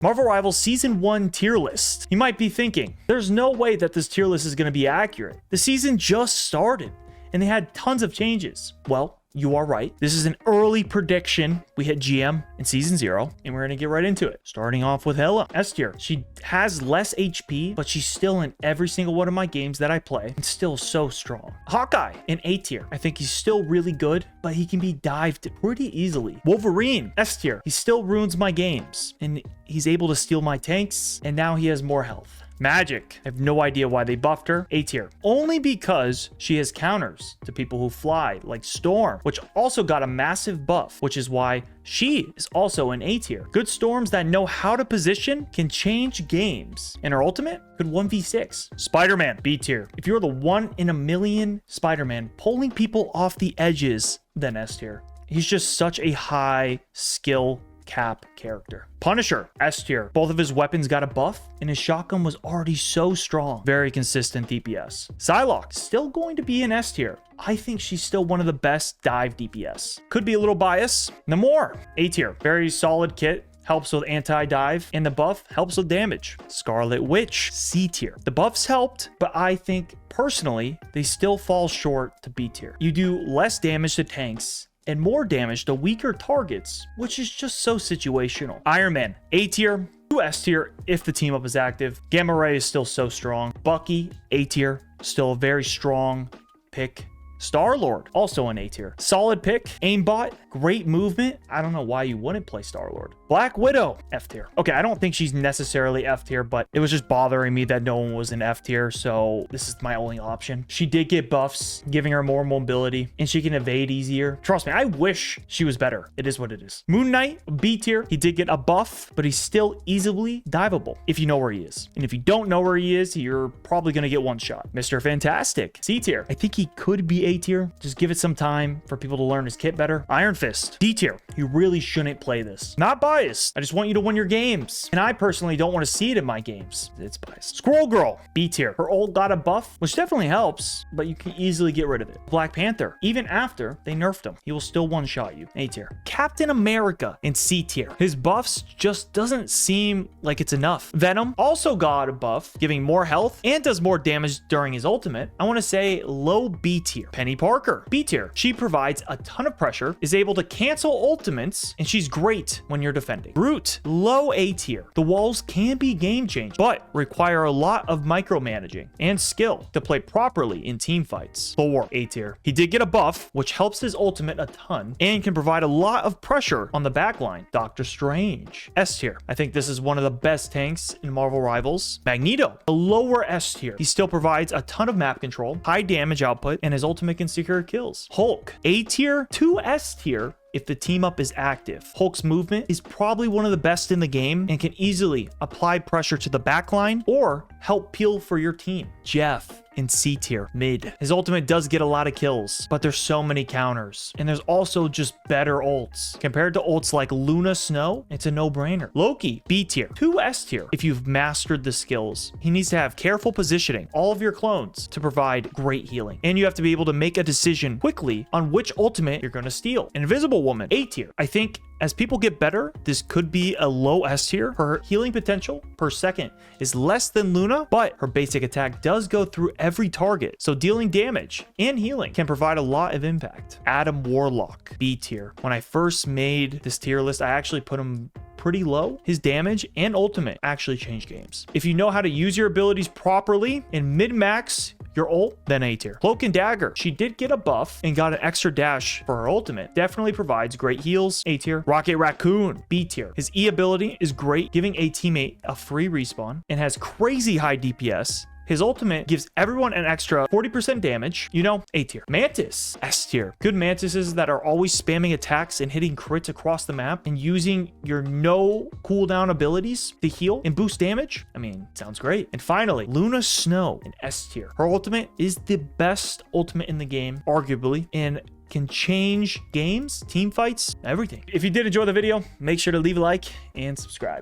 Marvel Rivals Season 1 tier list. You might be thinking, there's no way that this tier list is going to be accurate. The season just started, and they had tons of changes. Well, you are right. This is an early prediction. We hit GM in Season 0, and we're going to get right into it. Starting off with Hela, S tier. She has less HP, but she's still in every single one of my games that I play, and still so strong. Hawkeye in A tier. I think he's still really good, but he can be dived pretty easily. Wolverine, S tier. He still ruins my games, and he's able to steal my tanks, and now he has more health. Magik. I have no idea why they buffed her. A tier. Only because she has counters to people who fly, like Storm, which also got a massive buff, which is why she is also an A tier. Good storms that know how to position can change games. And her ultimate could 1v6. Spiderman, B tier. If you're the 1 in a million Spiderman pulling people off the edges, then S tier. He's just such a high skill cap character. Punisher, S tier. Both of his weapons got a buff, and his shotgun was already so strong. Very consistent DPS. Psylocke, still going to be an S tier. I think she's still one of the best dive DPS. Could be a little bias. Namor, A tier. Very solid kit. Helps with anti-dive, and the buff helps with damage. Scarlet Witch, C tier. The buffs helped, but I think personally, they still fall short to B tier. You do less damage to tanks and more damage to weaker targets, which is just so situational. Ironman, A tier, to S tier if the team up is active. Gamma Ray is still so strong. Bucky, A tier, still a very strong pick. Starlord, also an A tier. Solid pick. Aimbot, great movement. I don't know why you wouldn't play Starlord. Black Widow, F tier. Okay, I don't think she's necessarily F tier, but it was just bothering me that no one was in F tier, so this is my only option. She did get buffs, giving her more mobility, and she can evade easier. Trust me, I wish she was better. It is what it is. Moon Knight, B tier. He did get a buff, but he's still easily diveable if you know where he is. And if you don't know where he is, you're probably going to get one shot. Mr. Fantastic, C tier. I think he could be A tier. Just give it some time for people to learn his kit better. Iron Fist, D tier. You really shouldn't play this. Not biased. I just want you to win your games. And I personally don't want to see it in my games. It's biased. Squirrel Girl, B tier. Her ult got a buff, which definitely helps, but you can easily get rid of it. Black Panther, even after they nerfed him, he will still one-shot you. A tier. Captain America in C tier. His buffs just doesn't seem like it's enough. Venom also got a buff, giving more health and does more damage during his ultimate. I want to say low B tier. Penni Parker, B tier. She provides a ton of pressure, is able to cancel ultimates, and she's great when you're defending. Groot, low A tier. The walls can be game changing, but require a lot of micromanaging and skill to play properly in team fights. Thor, A tier. He did get a buff, which helps his ultimate a ton and can provide a lot of pressure on the backline. Doctor Strange, S tier. I think this is one of the best tanks in Marvel Rivals. Magneto, a lower S tier. He still provides a ton of map control, high damage output, and his ultimate can secure kills. Hulk, A tier to S tier if the team up is active. Hulk's movement is probably one of the best in the game and can easily apply pressure to the backline or help peel for your team. Jeff in C tier, mid. His ultimate does get a lot of kills, but there's so many counters. And there's also just better ults. Compared to ults like Luna Snow, it's a no-brainer. Loki, B tier. To S tier if you've mastered the skills. He needs to have careful positioning, all of your clones, to provide great healing. And you have to be able to make a decision quickly on which ultimate you're going to steal. Invisible Woman, A tier. I think as people get better, this could be a low S tier. Her healing potential per second is less than Luna, but her basic attack does go through every target. So dealing damage and healing can provide a lot of impact. Adam Warlock, B tier. When I first made this tier list, I actually put him pretty low. His damage and ultimate actually change games. If you know how to use your abilities properly and min-max your ult, then A tier. Cloak and Dagger. She did get a buff and got an extra dash for her ultimate. Definitely provides great heals. A tier. Rocket Racoon, B tier. His E ability is great, giving a teammate a free respawn and has crazy high DPS. His ultimate gives everyone an extra 40% damage. You know, A tier. Mantis, S tier. Good mantises that are always spamming attacks and hitting crits across the map and using your no cooldown abilities to heal and boost damage. I mean, sounds great. And finally, Luna Snow in S tier. Her ultimate is the best ultimate in the game, arguably, and can change games, team fights, everything. If you did enjoy the video, make sure to leave a like and subscribe.